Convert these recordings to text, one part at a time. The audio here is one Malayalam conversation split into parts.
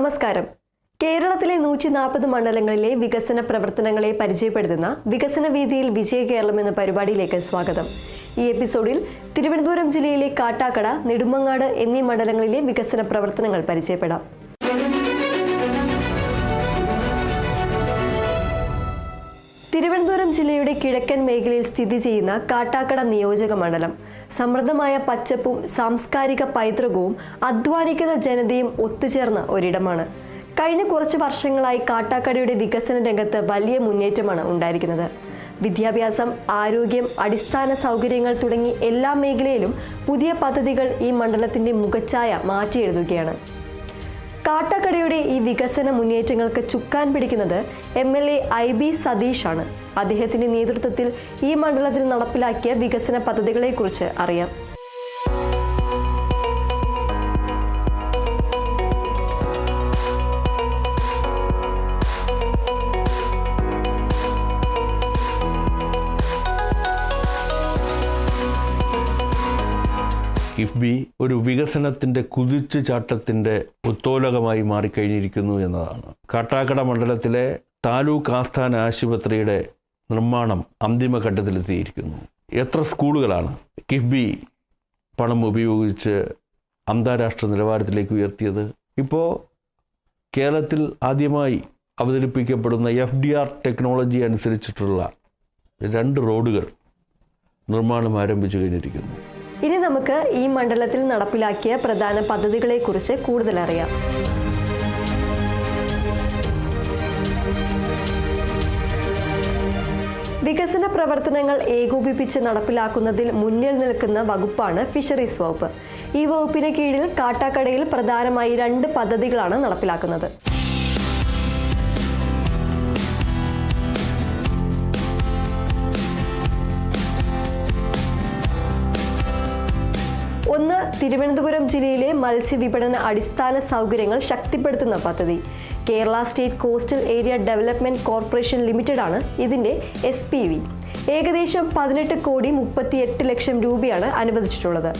നമസ്കാരം. കേരളത്തിലെ 140 മണ്ഡലങ്ങളിലെ വികസന പ്രവർത്തനങ്ങളെ പരിചയപ്പെടുത്തുന്ന വികസന വീതിയിൽ വിജയ കേരളം എന്ന പരിപാടിയിലേക്ക് സ്വാഗതം. ഈ എപ്പിസോഡിൽ തിരുവനന്തപുരം ജില്ലയിലെ കാട്ടാക്കട, നെടുമങ്ങാട് എന്നീ മണ്ഡലങ്ങളിലെ വികസന പ്രവർത്തനങ്ങൾ പരിചയപ്പെടാം. തിരുവനന്തപുരം ജില്ലയുടെ കിഴക്കൻ മേഖലയിൽ സ്ഥിതി ചെയ്യുന്ന കാട്ടാക്കട നിയോജക മണ്ഡലം സമൃദ്ധമായ പച്ചപ്പും സാംസ്കാരിക പൈതൃകവും അധ്വാനിക്കുന്ന ജനതയും ഒത്തുചേർന്ന ഒരിടമാണ്. കഴിഞ്ഞ കുറച്ച് വർഷങ്ങളായി കാട്ടാക്കടയുടെ വികസന രംഗത്ത് വലിയ മുന്നേറ്റമാണ് ഉണ്ടായിരിക്കുന്നത്. വിദ്യാഭ്യാസം, ആരോഗ്യം, അടിസ്ഥാന സൗകര്യങ്ങൾ തുടങ്ങി എല്ലാ മേഖലയിലും പുതിയ പദ്ധതികൾ ഈ മണ്ഡലത്തിന്റെ മുഖച്ഛായ മാറ്റിയെഴുതുകയാണ്. കാട്ടാക്കടയുടെ ഈ വികസന മുന്നേറ്റങ്ങൾക്ക് ചുക്കാൻ പിടിക്കുന്നത് MLA IB സതീഷ് ആണ്. അദ്ദേഹത്തിന്റെ നേതൃത്വത്തിൽ ഈ മണ്ഡലത്തിൽ നടപ്പിലാക്കിയ വികസന പദ്ധതികളെക്കുറിച്ച് അറിയാം. കിഫ്ബി ഒരു വികസനത്തിൻ്റെ കുതിച്ചുചാട്ടത്തിൻ്റെ ഉത്തോലകമായി മാറിക്കഴിഞ്ഞിരിക്കുന്നു എന്നതാണ്. കാട്ടാക്കട മണ്ഡലത്തിലെ താലൂക്ക് ആസ്ഥാന ആശുപത്രിയുടെ നിർമ്മാണം അന്തിമഘട്ടത്തിലെത്തിയിരിക്കുന്നു. എത്ര സ്കൂളുകളാണ് കിഫ്ബി പണം ഉപയോഗിച്ച് അന്താരാഷ്ട്ര നിലവാരത്തിലേക്ക് ഉയർത്തിയത്? ഇപ്പോൾ കേരളത്തിൽ ആദ്യമായി അവതരിപ്പിക്കപ്പെടുന്ന FDR ടെക്നോളജി അനുസരിച്ചിട്ടുള്ള 2 റോഡുകൾ നിർമ്മാണം ആരംഭിച്ചു കഴിഞ്ഞിരിക്കുന്നു. ഇനി നമുക്ക് ഈ മണ്ഡലത്തിൽ നടപ്പിലാക്കിയ പ്രധാന പദ്ധതികളെക്കുറിച്ച് കൂടുതൽ അറിയാം. വികസന പ്രവർത്തനങ്ങൾ ഏകോപിപ്പിച്ച് നടപ്പിലാക്കുന്നതിൽ മുന്നിൽ നിൽക്കുന്ന വകുപ്പാണ് ഫിഷറീസ് വകുപ്പ്. ഈ വകുപ്പിന് കീഴിൽ കാട്ടാക്കടയിൽ പ്രധാനമായി 2 പദ്ധതികളാണ് നടപ്പിലാക്കുന്നത്. ഒന്ന്, തിരുവനന്തപുരം ജില്ലയിലെ മത്സ്യവിപണന അടിസ്ഥാന സൗകര്യങ്ങൾ ശക്തിപ്പെടുത്തുന്ന പദ്ധതി. Kerala state coastal area development corporation limited ആണ് ഇതിന്റെ SPV. ഏകദേശം 18,38,00,000 രൂപയാണ് അനുവദിച്ചിട്ടുള്ളത്.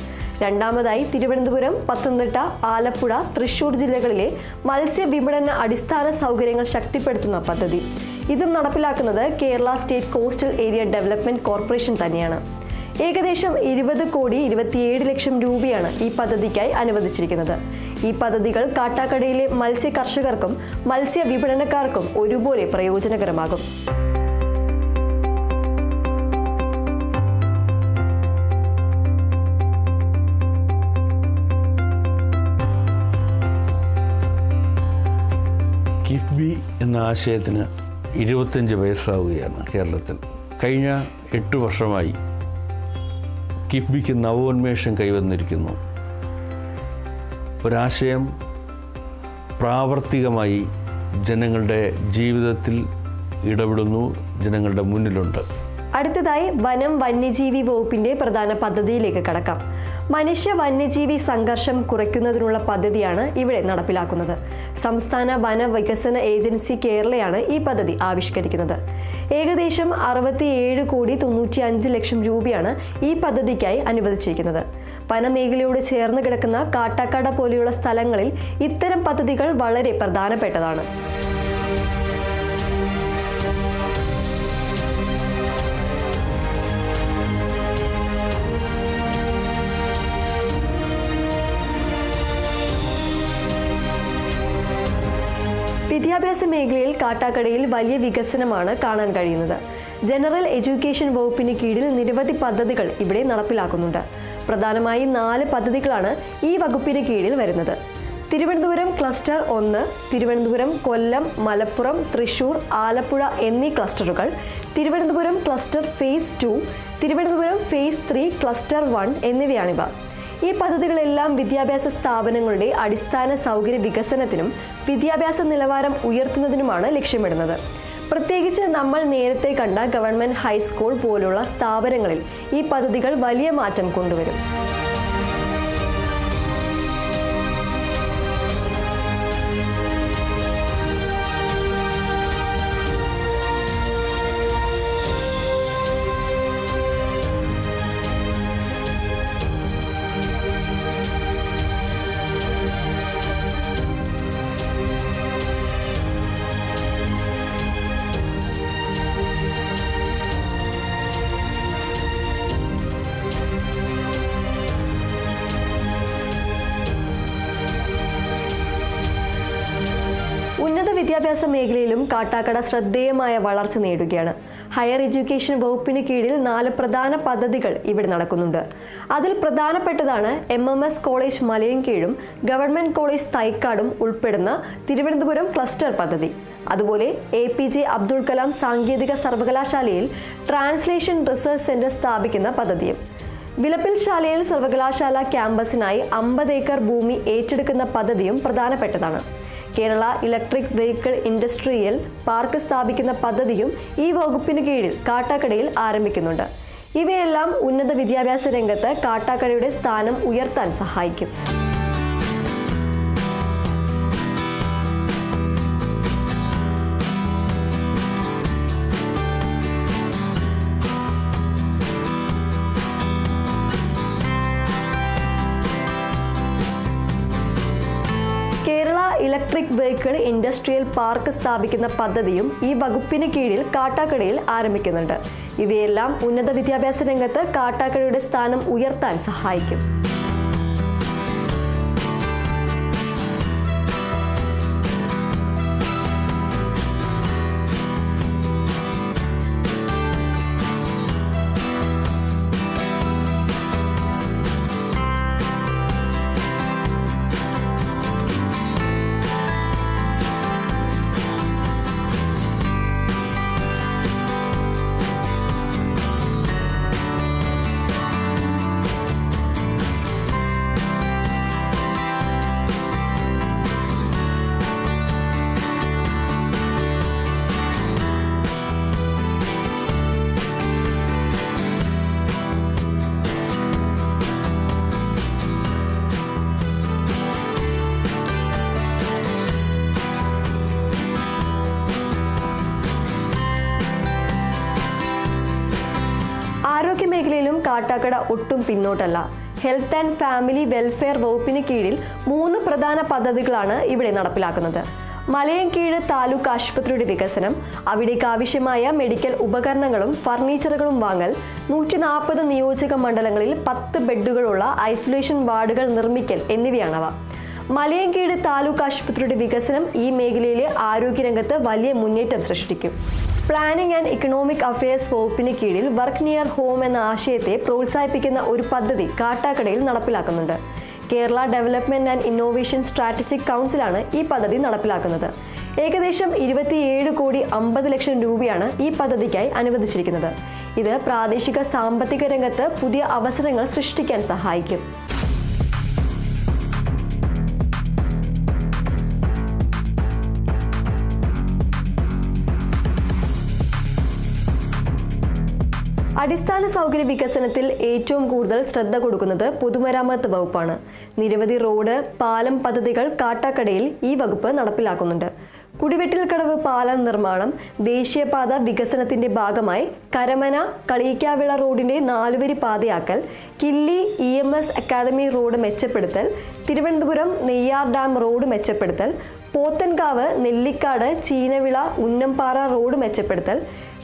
രണ്ടാമതായി, തിരുവനന്തപുരം, പത്തനംതിട്ട, ആലപ്പുഴ, തൃശൂർ ജില്ലകളിലെ മത്സ്യവിപണന അടിസ്ഥാന സൗകര്യങ്ങൾ ശക്തിപ്പെടുത്തുന്ന പദ്ധതി. ഇതും നടപ്പിലാക്കുന്നത് Kerala state coastal area development corporation തന്നെയാണ്. ഏകദേശം 20,27,00,000 രൂപയാണ് ഈ പദ്ധതിക്കായി അനുവദിച്ചിരിക്കുന്നത്. ഈ പദ്ധതികൾ കാട്ടാക്കടയിലെ മത്സ്യ കർഷകർക്കും മത്സ്യ വിപണനക്കാർക്കും ഒരുപോലെ പ്രയോജനകരമാകും. കിഫ്ബി എന്ന ആശയത്തിന് 25 വയസ്സാവുകയാണ് കേരളത്തിൽ. കഴിഞ്ഞ 8 വർഷമായി കിഫ്ബിക്ക് നവോന്മേഷം കൈവന്നിരിക്കുന്നു. ഒരാശയം പ്രാവർത്തികമായി ജനങ്ങളുടെ ജീവിതത്തിൽ ഇടപെടുന്നു, ജനങ്ങളുടെ മുന്നിലുണ്ട്. അടുത്തതായി, വനം വന്യജീവി വകുപ്പിന്റെ പ്രധാന പദ്ധതിയിലേക്ക് കടക്കാം. മനുഷ്യ വന്യജീവി സംഘർഷം കുറയ്ക്കുന്നതിനുള്ള പദ്ധതിയാണ് ഇവിടെ നടപ്പിലാക്കുന്നത്. സംസ്ഥാന വന വികസന ഏജൻസി കേരളയാണ് ഈ പദ്ധതി ആവിഷ്കരിക്കുന്നത്. ഏകദേശം 67,95,00,000 രൂപയാണ് ഈ പദ്ധതിക്കായി അനുവദിച്ചിരിക്കുന്നത്. വനമേഖലയോട് ചേർന്ന് കിടക്കുന്ന കാട്ടാക്കട പോലെയുള്ള സ്ഥലങ്ങളിൽ ഇത്തരം പദ്ധതികൾ വളരെ പ്രധാനപ്പെട്ടതാണ്. വിദ്യാഭ്യാസ മേഖലയിൽ കാട്ടാക്കടയിൽ വലിയ വികസനമാണ് കാണാൻ കഴിയുന്നത്. ജനറൽ എഡ്യൂക്കേഷൻ വകുപ്പിന് കീഴിൽ നിരവധി പദ്ധതികൾ ഇവിടെ നടപ്പിലാക്കുന്നുണ്ട്. പ്രധാനമായും 4 പദ്ധതികളാണ് ഈ വകുപ്പിന് കീഴിൽ വരുന്നത്. തിരുവനന്തപുരം ക്ലസ്റ്റർ 1, തിരുവനന്തപുരം, കൊല്ലം, മലപ്പുറം, തൃശൂർ, ആലപ്പുഴ എന്നീ ക്ലസ്റ്ററുകൾ, Thiruvananthapuram cluster phase 2, Thiruvananthapuram phase 3, cluster 1 എന്നിവയാണിവ. ഈ പദ്ധതികളെല്ലാം വിദ്യാഭ്യാസ സ്ഥാപനങ്ങളുടെ അടിസ്ഥാന സൗകര്യ വികസനത്തിനും വിദ്യാഭ്യാസ നിലവാരം ഉയർത്തുന്നതിനുമാണ് ലക്ഷ്യമിടുന്നത്. പ്രത്യേകിച്ച് നമ്മൾ നേരത്തെ കണ്ട ഗവൺമെന്റ് ഹൈസ്കൂൾ പോലുള്ള സ്ഥാപനങ്ങളിൽ ഈ പദ്ധതികൾ വലിയ മാറ്റം കൊണ്ടുവരും. വിദ്യാഭ്യാസ മേഖലയിലും കാട്ടാക്കട ശ്രദ്ധേയമായ വളർച്ച നേടുകയാണ്. ഹയർ എഡ്യൂക്കേഷൻ വകുപ്പിന് കീഴിൽ 4 പ്രധാന പദ്ധതികൾ ഇവിടെ നടക്കുന്നുണ്ട്. അതിൽ പ്രധാനപ്പെട്ടതാണ് MMS കോളേജ് മലയൻകീഴും ഗവൺമെന്റ് കോളേജ് തൈക്കാടും ഉൾപ്പെടുന്ന തിരുവനന്തപുരം ക്ലസ്റ്റർ പദ്ധതി. അതുപോലെ APJ അബ്ദുൾ കലാം സാങ്കേതിക സർവകലാശാലയിൽ ട്രാൻസ്ലേഷൻ റിസർച്ച് സെന്റർ സ്ഥാപിക്കുന്ന പദ്ധതിയും. വിളപ്പിൽ ശാലയിൽ സർവകലാശാല ക്യാമ്പസിനായി 50 ഏക്കർ ഭൂമി ഏറ്റെടുക്കുന്ന പദ്ധതിയും പ്രധാനപ്പെട്ടതാണ്. Kerala electric vehicle industrial park സ്ഥാപിക്കുന്ന പദ്ധതിയും ഈ വകുപ്പിന് കീഴിൽ കാട്ടാക്കടയിൽ ആരംഭിക്കുന്നുണ്ട്. ഇവയെല്ലാം ഉന്നത വിദ്യാഭ്യാസ രംഗത്ത് കാട്ടാക്കടയുടെ സ്ഥാനം ഉയർത്താൻ സഹായിക്കും. Kerala electric vehicle industrial park സ്ഥാപിക്കുന്ന പദ്ധതിയും ഈ വകുപ്പിന് കീഴിൽ കാട്ടാക്കടയിൽ ആരംഭിക്കുന്നുണ്ട്. ഇവയെല്ലാം ഉന്നത വിദ്യാഭ്യാസ രംഗത്ത് കാട്ടാക്കടയുടെ സ്ഥാനം ഉയർത്താൻ സഹായിക്കും. ആരോഗ്യ മേഖലയിലും കാട്ടാക്കട ഒട്ടും പിന്നോട്ടല്ല. ഹെൽത്ത് ആൻഡ് ഫാമിലി വെൽഫെയർ വകുപ്പിന് കീഴിൽ 3 പ്രധാന പദ്ധതികളാണ് ഇവിടെ നടപ്പിലാക്കുന്നത്. മലയൻകീഴ് താലൂക്ക് ആശുപത്രിയുടെ വികസനം, അവിടേക്ക് ആവശ്യമായ മെഡിക്കൽ ഉപകരണങ്ങളും ഫർണിച്ചറുകളും വാങ്ങൽ, 140 നിയോജക മണ്ഡലങ്ങളിൽ 10 ബെഡുകളുള്ള ഐസൊലേഷൻ വാർഡുകൾ നിർമ്മിക്കൽ എന്നിവയാണവ. മലയൻകീഴ് താലൂക്ക് ആശുപത്രിയുടെ വികസനം ഈ മേഖലയിലെ ആരോഗ്യരംഗത്ത് വലിയ മുന്നേറ്റം സൃഷ്ടിക്കും. പ്ലാനിംഗ് ആൻഡ് ഇക്കണോമിക് അഫയേഴ്സ് വകുപ്പിന് കീഴിൽ വർക്ക് നിയർ ഹോം എന്ന ആശയത്തെ പ്രോത്സാഹിപ്പിക്കുന്ന ഒരു പദ്ധതി കാട്ടാക്കടയിൽ നടപ്പിലാക്കുന്നുണ്ട്. Kerala development and innovation strategic കൗൺസിലാണ് ഈ പദ്ധതി നടപ്പിലാക്കുന്നത്. ഏകദേശം 27,50,00,000 രൂപയാണ് ഈ പദ്ധതിക്കായി അനുവദിച്ചിരിക്കുന്നത്. ഇത് പ്രാദേശിക സാമ്പത്തിക രംഗത്ത് പുതിയ അവസരങ്ങൾ സൃഷ്ടിക്കാൻ സഹായിക്കും. അടിസ്ഥാന സൗകര്യ വികസനത്തിൽ ഏറ്റവും കൂടുതൽ ശ്രദ്ധ കൊടുക്കുന്നത് പൊതുമരാമത്ത് വകുപ്പാണ്. നിരവധി റോഡ്, പാലം പദ്ധതികൾ കാട്ടാക്കടയിൽ ഈ വകുപ്പ് നടപ്പിലാക്കുന്നുണ്ട്. കുടിവെട്ടിൽക്കടവ് പാലം നിർമ്മാണം, ദേശീയപാത വികസനത്തിന്റെ ഭാഗമായി കരമന കളിയിക്കാവിള റോഡിന്റെ 4 വരി പാതയാക്കൽ, കില്ലി EMS അക്കാദമി റോഡ് മെച്ചപ്പെടുത്തൽ, തിരുവനന്തപുരം നെയ്യാർ ഡാം റോഡ് മെച്ചപ്പെടുത്തൽ, പോത്തൻകാവ് നെല്ലിക്കാട് ചീനവിള ഉന്നംപാറ റോഡ് മെച്ചപ്പെടുത്തൽ,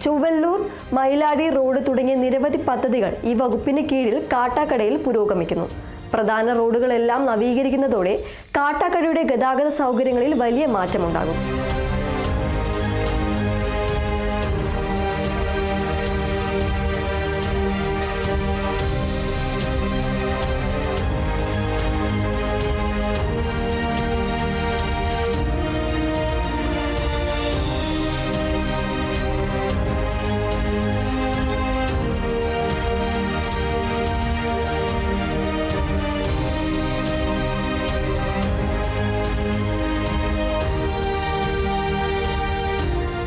ചൊവ്വല്ലൂർ മയിലാടി റോഡ് തുടങ്ങിയ നിരവധി പദ്ധതികൾ ഈ വകുപ്പിന് കീഴിൽ കാട്ടാക്കടയിൽ പുരോഗമിക്കുന്നു. പ്രധാന റോഡുകളെല്ലാം നവീകരിക്കുന്നതോടെ കാട്ടാക്കടയുടെ ഗതാഗത സൗകര്യങ്ങളിൽ വലിയ മാറ്റമുണ്ടാകും.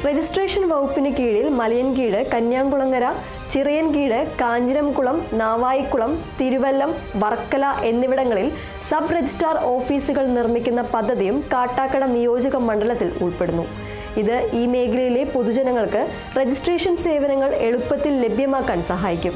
രജിസ്ട്രേഷൻ വകുപ്പിന് കീഴിൽ മലയൻകീഴ്, കന്യാകുളങ്ങര, ചിറയൻകീഴ്, കാഞ്ഞിരംകുളം, നാവായിക്കുളം, തിരുവല്ലം, വർക്കല എന്നിവിടങ്ങളിൽ സബ് രജിസ്ട്രാർ ഓഫീസുകൾ നിർമ്മിക്കുന്ന പദ്ധതിയും കാട്ടാക്കട നിയോജക മണ്ഡലത്തിൽ ഉൾപ്പെടുന്നു. ഇത് ഈ മേഖലയിലെ പൊതുജനങ്ങൾക്ക് രജിസ്ട്രേഷൻ സേവനങ്ങൾ എളുപ്പത്തിൽ ലഭ്യമാക്കാൻ സഹായിക്കും.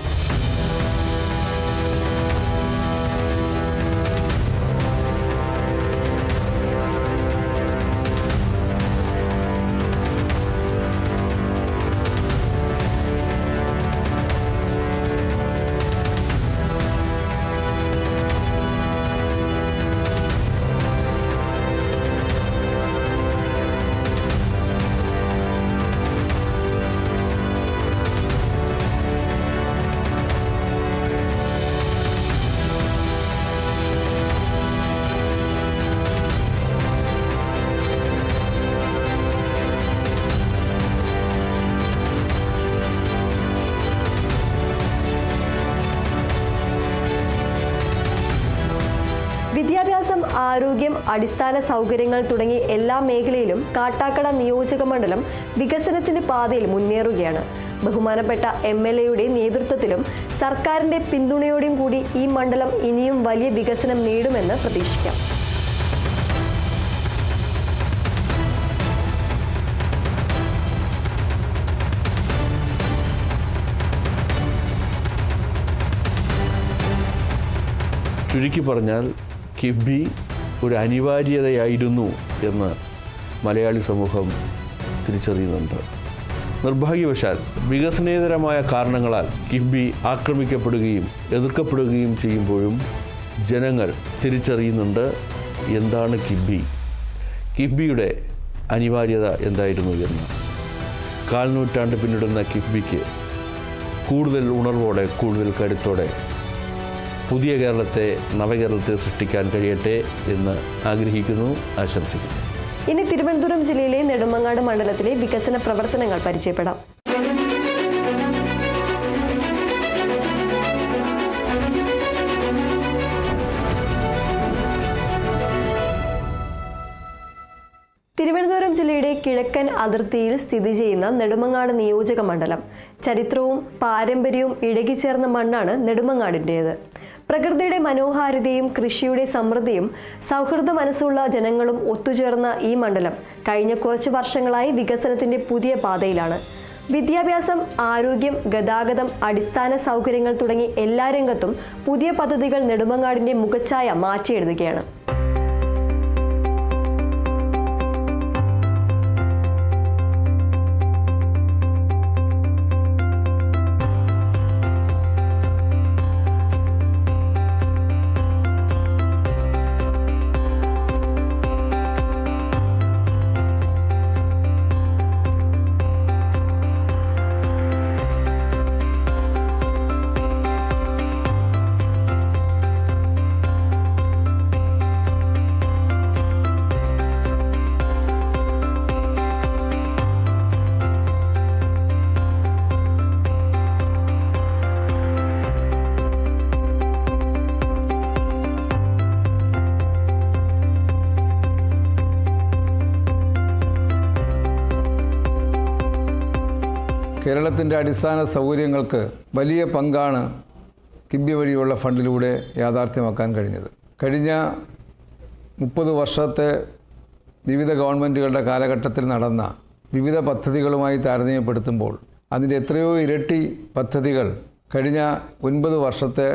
ആരോഗ്യം, അടിസ്ഥാന സൗകര്യങ്ങൾ തുടങ്ങി എല്ലാ മേഖലയിലും കാട്ടാക്കട നിയോജക മണ്ഡലം വികസനത്തിന്റെ പാതയിൽ മുന്നേറുകയാണ്. ബഹുമാനപ്പെട്ട MLAയുടെ നേതൃത്വത്തിലും സർക്കാരിന്റെ പിന്തുണയോടെയും കൂടി ഈ മണ്ഡലം ഇനിയും വലിയ വികസനം നേടുമെന്ന് പ്രതീക്ഷിക്കാം. ചുരുക്കി പറഞ്ഞാൽ കിഫ്ബി ഒരു അനിവാര്യതയായിരുന്നു എന്ന് മലയാളി സമൂഹം തിരിച്ചറിയുന്നുണ്ട്. നിർഭാഗ്യവശാൽ വികസനേതരമായ കാരണങ്ങളാൽ കിഫ്ബി ആക്രമിക്കപ്പെടുകയും എതിർക്കപ്പെടുകയും ചെയ്യുമ്പോഴും ജനങ്ങൾ തിരിച്ചറിയുന്നുണ്ട് എന്താണ് കിഫ്ബി, കിഫ്ബിയുടെ അനിവാര്യത എന്തായിരുന്നു എന്ന്. കാൽനൂറ്റാണ്ട് പിന്നിടുന്ന കിഫ്ബിക്ക് കൂടുതൽ ഉണർവോടെ, കൂടുതൽ കരുത്തോടെ പുതിയ കേരളത്തെ, നവകേരളത്തെ സൃഷ്ടിക്കാൻ കഴിയട്ടെ എന്ന് ആഗ്രഹിക്കുന്നു, ആശംസിക്കുന്നു. ഇനി തിരുവനന്തപുരം ജില്ലയിലെ നെടുമങ്ങാട് മണ്ഡലത്തിലെ വികസന പ്രവർത്തനങ്ങൾ പരിചയപ്പെടാം. തിരുവനന്തപുരം ജില്ലയുടെ കിഴക്കൻ അതിർത്തിയിൽ സ്ഥിതി ചെയ്യുന്ന നെടുമങ്ങാട് നിയോജക മണ്ഡലം ചരിത്രവും പാരമ്പര്യവും ഇഴകിച്ചേർന്ന മണ്ണാണ് നെടുമങ്ങാടിൻ്റേത്. പ്രകൃതിയുടെ മനോഹാരിതയും കൃഷിയുടെ സമൃദ്ധിയും സൗഹൃദ മനസ്സുള്ള ജനങ്ങളും ഒത്തുചേർന്ന ഈ മണ്ഡലം കഴിഞ്ഞ കുറച്ച് വർഷങ്ങളായി വികസനത്തിന്റെ പുതിയ പാതയിലാണ്. വിദ്യാഭ്യാസം, ആരോഗ്യം, ഗതാഗതം, അടിസ്ഥാന സൗകര്യങ്ങൾ തുടങ്ങി എല്ലാ രംഗത്തും പുതിയ പദ്ധതികൾ നെടുമങ്ങാടിന്റെ മുഖച്ഛായ മാറ്റിയെഴുതുകയാണ്. കേരളത്തിൻ്റെ അടിസ്ഥാന സൗകര്യങ്ങൾക്ക് വലിയ പങ്കാണ് കിഫ്ബി വഴിയുള്ള ഫണ്ടിലൂടെ യാഥാർത്ഥ്യമാക്കാൻ കഴിഞ്ഞത്. കഴിഞ്ഞ 30 വർഷത്തെ വിവിധ ഗവൺമെൻറ്റുകളുടെ കാലഘട്ടത്തിൽ നടന്ന വിവിധ പദ്ധതികളുമായി താരതമ്യപ്പെടുത്തുമ്പോൾ അതിൻ്റെ എത്രയോ ഇരട്ടി പദ്ധതികൾ കഴിഞ്ഞ 9 വർഷത്തെ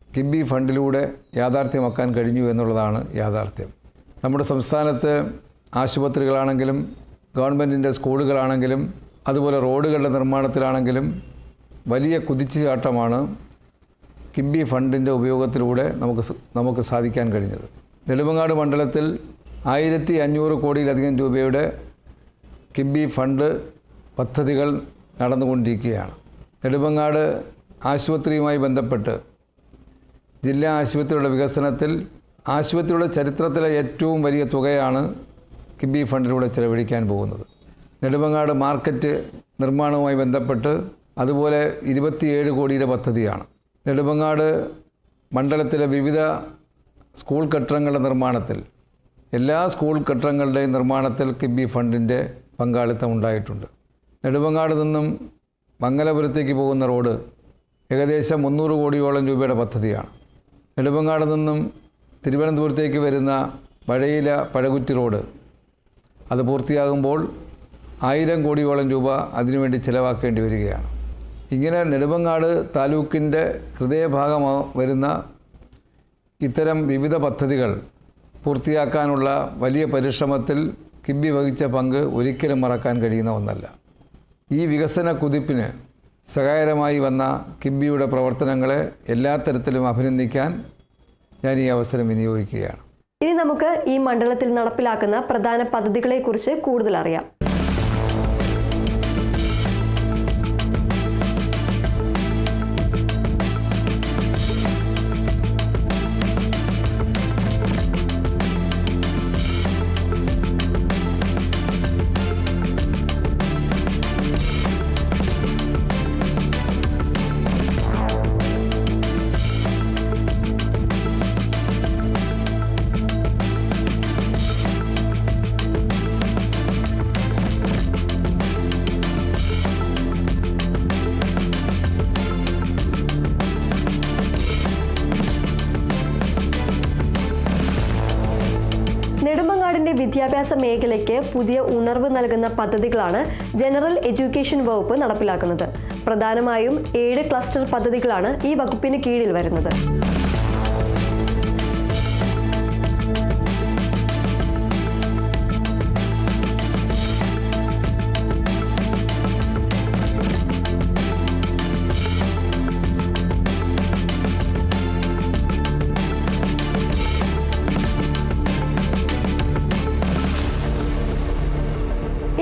കിഫ്ബി ഫണ്ടിലൂടെ യാഥാർത്ഥ്യമാക്കാൻ കഴിഞ്ഞു എന്നുള്ളതാണ് യാഥാർത്ഥ്യം. നമ്മുടെ സംസ്ഥാനത്ത് ആശുപത്രികളാണെങ്കിലും ഗവൺമെൻറ്റിൻ്റെ സ്കൂളുകളാണെങ്കിലും അതുപോലെ റോഡുകളുടെ നിർമ്മാണത്തിലാണെങ്കിലും വലിയ കുതിച്ചുചാട്ടമാണ് കിഫ്ബി ഫണ്ടിൻ്റെ ഉപയോഗത്തിലൂടെ നമുക്ക് സാധിക്കാൻ കഴിഞ്ഞത്. നെടുമങ്ങാട് മണ്ഡലത്തിൽ 1500 കോടിയിലധികം രൂപയുടെ കിഫ്ബി ഫണ്ട് പദ്ധതികൾ നടന്നുകൊണ്ടിരിക്കുകയാണ്. നെടുമങ്ങാട് ആശുപത്രിയുമായി ബന്ധപ്പെട്ട് ജില്ലാ ആശുപത്രിയുടെ വികസനത്തിൽ ആശുപത്രിയുടെ ചരിത്രത്തിലെ ഏറ്റവും വലിയ തുകയാണ് കിഫ്ബി ഫണ്ടിലൂടെ ചെലവഴിക്കാൻ പോകുന്നത്. നെടുമങ്ങാട് മാർക്കറ്റ് നിർമ്മാണവുമായി ബന്ധപ്പെട്ട് അതുപോലെ 27 കോടിയുടെ പദ്ധതിയാണ്. നെടുമങ്ങാട് മണ്ഡലത്തിലെ വിവിധ സ്കൂൾ കെട്ടിടങ്ങളുടെ നിർമ്മാണത്തിൽ എല്ലാ സ്കൂൾ കെട്ടിടങ്ങളുടെയും നിർമ്മാണത്തിൽ കിഫ്ബി ഫണ്ടിൻ്റെ പങ്കാളിത്തം ഉണ്ടായിട്ടുണ്ട്. നെടുമങ്ങാട് നിന്നും മംഗലപുരത്തേക്ക് പോകുന്ന റോഡ് ഏകദേശം 300 കോടിയോളം രൂപയുടെ പദ്ധതിയാണ്. നെടുമങ്ങാട് നിന്നും തിരുവനന്തപുരത്തേക്ക് വരുന്ന വഴയില പഴകുറ്റി റോഡ് അത് പൂർത്തിയാകുമ്പോൾ 1000 കോടിയോളം രൂപ അതിനുവേണ്ടി ചിലവാക്കേണ്ടി വരികയാണ്. ഇങ്ങനെ നെടുമങ്ങാട് താലൂക്കിൻ്റെ ഹൃദയഭാഗം വരുന്ന ഇത്തരം വിവിധ പദ്ധതികൾ പൂർത്തിയാക്കാനുള്ള വലിയ പരിശ്രമത്തിൽ കിഫ്ബി വഹിച്ച പങ്ക് ഒരിക്കലും മറക്കാൻ കഴിയുന്ന ഒന്നല്ല. ഈ വികസന കുതിപ്പിന് സഹായകരമായി വന്ന കിഫ്ബിയുടെ പ്രവർത്തനങ്ങളെ എല്ലാ തരത്തിലും അഭിനന്ദിക്കാൻ ഞാൻ ഈ അവസരം വിനിയോഗിക്കുകയാണ്. ഇനി നമുക്ക് ഈ മണ്ഡലത്തിൽ നടപ്പിലാക്കുന്ന പ്രധാന പദ്ധതികളെക്കുറിച്ച് കൂടുതൽ അറിയാം. വിദ്യാഭ്യാസ മേഖലയ്ക്ക് പുതിയ ഉണർവ് നൽകുന്ന പദ്ധതികളാണ് ജനറൽ എഡ്യൂക്കേഷൻ വകുപ്പ് നടപ്പിലാക്കുന്നത്. പ്രധാനമായും 7 ക്ലസ്റ്റർ പദ്ധതികളാണ് ഈ വകുപ്പിന് കീഴിൽ വരുന്നത്.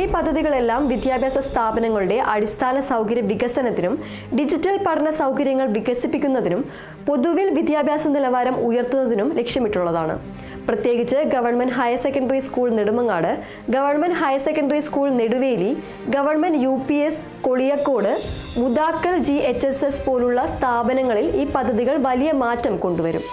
ഈ പദ്ധതികളെല്ലാം വിദ്യാഭ്യാസ സ്ഥാപനങ്ങളുടെ അടിസ്ഥാന സൗകര്യ വികസനത്തിനും ഡിജിറ്റൽ പഠന സൗകര്യങ്ങൾ വികസിപ്പിക്കുന്നതിനും പൊതുവിൽ വിദ്യാഭ്യാസ നിലവാരം ഉയർത്തുന്നതിനും ലക്ഷ്യമിട്ടുള്ളതാണ്. പ്രത്യേകിച്ച് government higher secondary school Nedumangad, government higher secondary school Neduveli, government UPS Koliyakode, Mudakkal GHSS പോലുള്ള സ്ഥാപനങ്ങളിൽ ഈ പദ്ധതികൾ വലിയ മാറ്റം കൊണ്ടുവരും.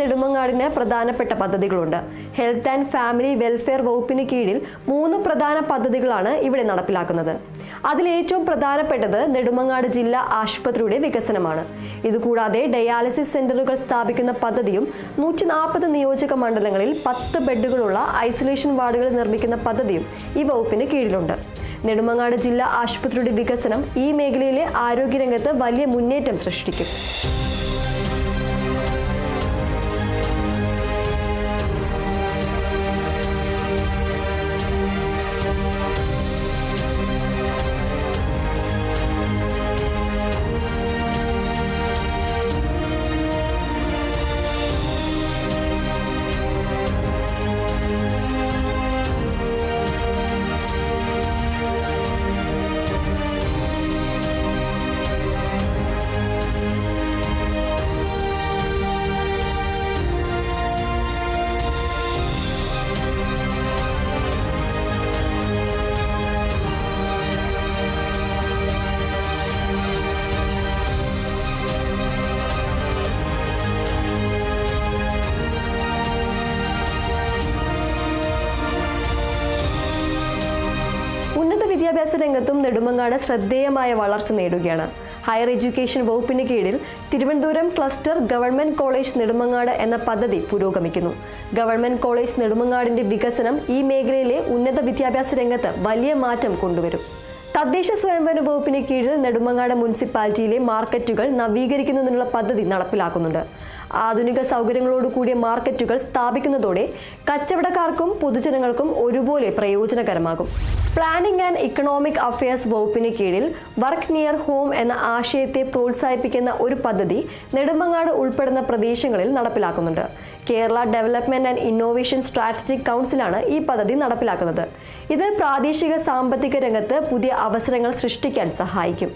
നെടുമങ്ങാടിന് പ്രധാനപ്പെട്ട പദ്ധതികളുണ്ട്. ഹെൽത്ത് ആൻഡ് ഫാമിലി വെൽഫെയർ വകുപ്പിന് കീഴിൽ 3 പ്രധാന പദ്ധതികളാണ് ഇവിടെ നടപ്പിലാക്കുന്നത്. അതിൽ ഏറ്റവും പ്രധാനപ്പെട്ടത് നെടുമങ്ങാട് ജില്ലാ ആശുപത്രിയുടെ വികസനമാണ്. ഇതുകൂടാതെ ഡയാലിസിസ് സെന്ററുകൾ സ്ഥാപിക്കുന്ന പദ്ധതിയും 140 നിയോജക മണ്ഡലങ്ങളിൽ 10 ബെഡുകളുള്ള ഐസൊലേഷൻ വാർഡുകൾ നിർമ്മിക്കുന്ന പദ്ധതിയും ഈ വകുപ്പിന് കീഴിലുണ്ട്. നെടുമങ്ങാട് ജില്ലാ ആശുപത്രിയുടെ വികസനം ഈ മേഖലയിലെ ആരോഗ്യരംഗത്ത് വലിയ മുന്നേറ്റം സൃഷ്ടിക്കും. വിദ്യാഭ്യാസ രംഗത്തും നെടുമങ്ങാട് ശ്രദ്ധേയമായ വളർച്ച നേടുകയാണ്. ഹയർ എഡ്യൂക്കേഷൻ വകുപ്പിന് കീഴിൽ Thiruvananthapuram cluster government college Nedumangad എന്ന പദ്ധതി പുരോഗമിക്കുന്നു. ഗവൺമെന്റ് കോളേജ് നെടുമങ്ങാടിന്റെ വികസനം ഈ മേഖലയിലെ ഉന്നത വിദ്യാഭ്യാസ രംഗത്ത് വലിയ മാറ്റം കൊണ്ടുവരും. തദ്ദേശ സ്വയംഭരണ വകുപ്പിന് കീഴിൽ നെടുമങ്ങാട് മുനിസിപ്പാലിറ്റിയിലെ മാർക്കറ്റുകൾ നവീകരിക്കുന്നതിനുള്ള പദ്ധതി നടപ്പിലാക്കുന്നുണ്ട്. ആധുനിക സൗകര്യങ്ങളോട് കൂടിയ മാർക്കറ്റുകൾ സ്ഥാപിക്കുന്നതോടെ കച്ചവടക്കാർക്കും പൊതുജനങ്ങൾക്കും ഒരുപോലെ പ്രയോജനകരമാകും. പ്ലാനിംഗ് ആൻഡ് ഇക്കണോമിക് അഫയേഴ്സ് വകുപ്പിന് കീഴിൽ വർക്ക് നിയർ ഹോം എന്ന ആശയത്തെ പ്രോത്സാഹിപ്പിക്കുന്ന ഒരു പദ്ധതി നെടുമങ്ങാട് ഉൾപ്പെടുന്ന പ്രദേശങ്ങളിൽ നടപ്പിലാക്കുന്നുണ്ട്. Kerala development and innovation strategic കൗൺസിലാണ് ഈ പദ്ധതി നടപ്പിലാക്കുന്നത്. ഇത് പ്രാദേശിക സാമ്പത്തിക രംഗത്ത് പുതിയ അവസരങ്ങൾ സൃഷ്ടിക്കാൻ സഹായിക്കും.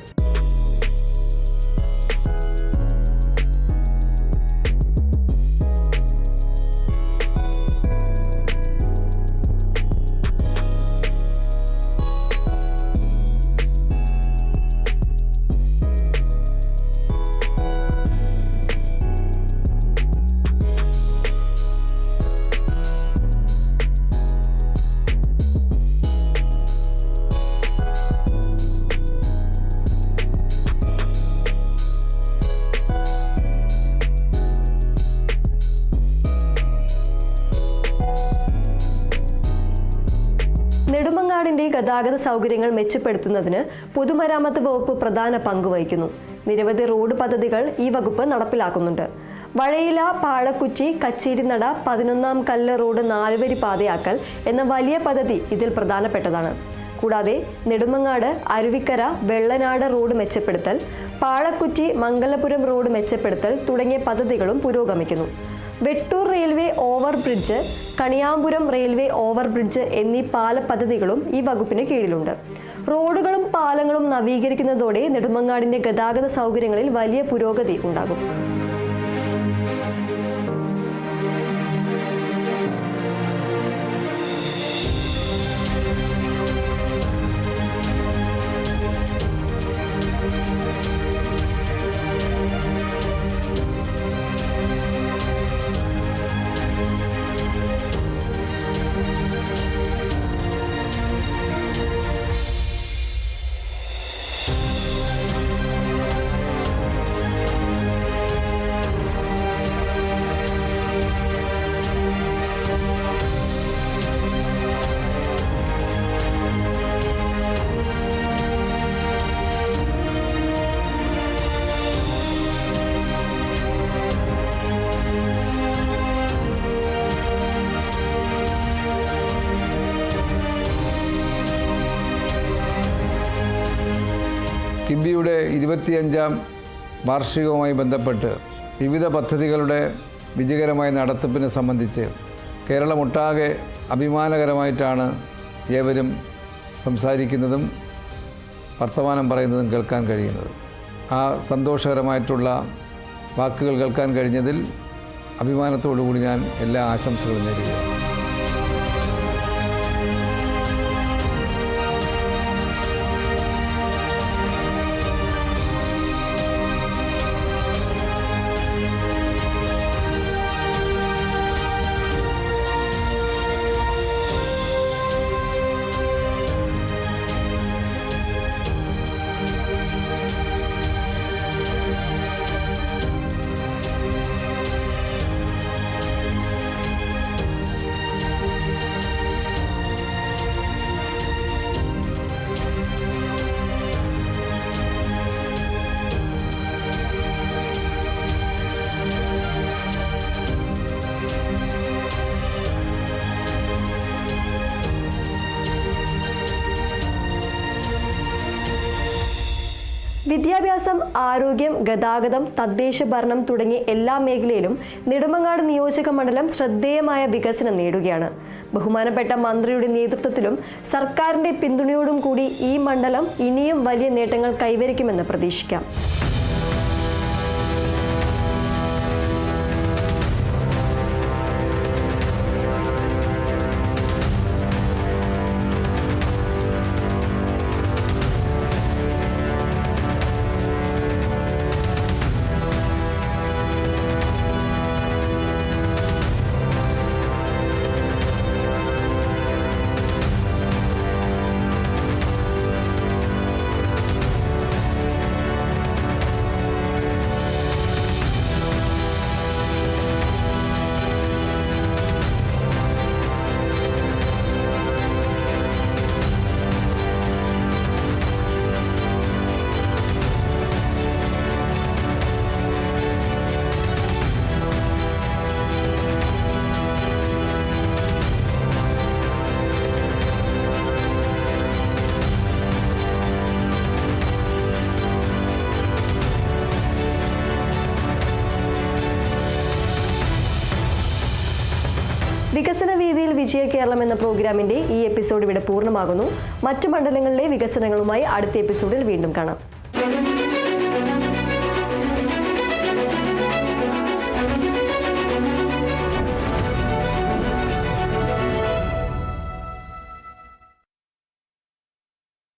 നെടുമങ്ങാടിന്റെ ഗതാഗത സൗകര്യങ്ങൾ മെച്ചപ്പെടുത്തുന്നതിന് പൊതുമരാമത്ത് വകുപ്പ് പ്രധാന പങ്ക് വഹിക്കുന്നു. നിരവധി റോഡ് പദ്ധതികൾ ഈ വകുപ്പ് നടപ്പിലാക്കുന്നുണ്ട്. വഴയില, പാഴക്കുറ്റി, കച്ചേരിനട, 11-ാം കല്ല് റോഡ് 4 വരി പാതയാക്കൽ എന്ന വലിയ പദ്ധതി ഇതിൽ പ്രധാനപ്പെട്ടതാണ്. കൂടാതെ നെടുമങ്ങാട് അരുവിക്കര വെള്ളനാട് റോഡ് മെച്ചപ്പെടുത്തൽ, പാഴക്കുറ്റി മംഗലപുരം റോഡ് മെച്ചപ്പെടുത്തൽ തുടങ്ങിയ പദ്ധതികളും പുരോഗമിക്കുന്നു. Vettoor railway over bridge, Kaniyapuram railway over bridge എന്നീ പാല പദ്ധതികളും ഈ വകുപ്പിന് കീഴിലുണ്ട്. റോഡുകളും പാലങ്ങളും നവീകരിക്കുന്നതോടെ നെടുമങ്ങാടിന്റെ ഗതാഗത സൗകര്യങ്ങളിൽ വലിയ പുരോഗതി ഉണ്ടാകും. കിബിയുടെ 25ാം വാർഷികവുമായി ബന്ധപ്പെട്ട് വിവിധ പദ്ധതികളുടെ വിജയകരമായ നടത്തിപ്പിനെ സംബന്ധിച്ച് കേരളമൊട്ടാകെ അഭിമാനകരമായിട്ടാണ് ഏവരും സംസാരിക്കുന്നതും വർത്തമാനം പറയുന്നതും കേൾക്കാൻ കഴിയുന്നത്. ആ സന്തോഷകരമായിട്ടുള്ള വാക്കുകൾ കേൾക്കാൻ കഴിഞ്ഞതിൽ അഭിമാനത്തോടുകൂടി ഞാൻ എല്ലാ ആശംസകളും നേരുകയാണ്. വിദ്യാഭ്യാസം, ആരോഗ്യം, ഗതാഗതം, തദ്ദേശ ഭരണം തുടങ്ങിയ എല്ലാ മേഖലയിലും നെടുമങ്ങാട് നിയോജക മണ്ഡലം ശ്രദ്ധേയമായ വികസനം നേടുകയാണ്. ബഹുമാനപ്പെട്ട മന്ത്രിയുടെ നേതൃത്വത്തിലും സർക്കാരിന്റെ പിന്തുണയോടും കൂടി ഈ മണ്ഡലം ഇനിയും വലിയ നേട്ടങ്ങൾ കൈവരിക്കുമെന്ന് പ്രതീക്ഷിക്കാം. വികസന വീതിയിൽ വിജയ കേരളം എന്ന പ്രോഗ്രാമിന്റെ ഈ എപ്പിസോഡ് ഇവിടെ പൂർണ്ണമാകുന്നു. മറ്റു മണ്ഡലങ്ങളിലെ വികസനങ്ങളുമായി അടുത്ത എപ്പിസോഡിൽ വീണ്ടും കാണാം.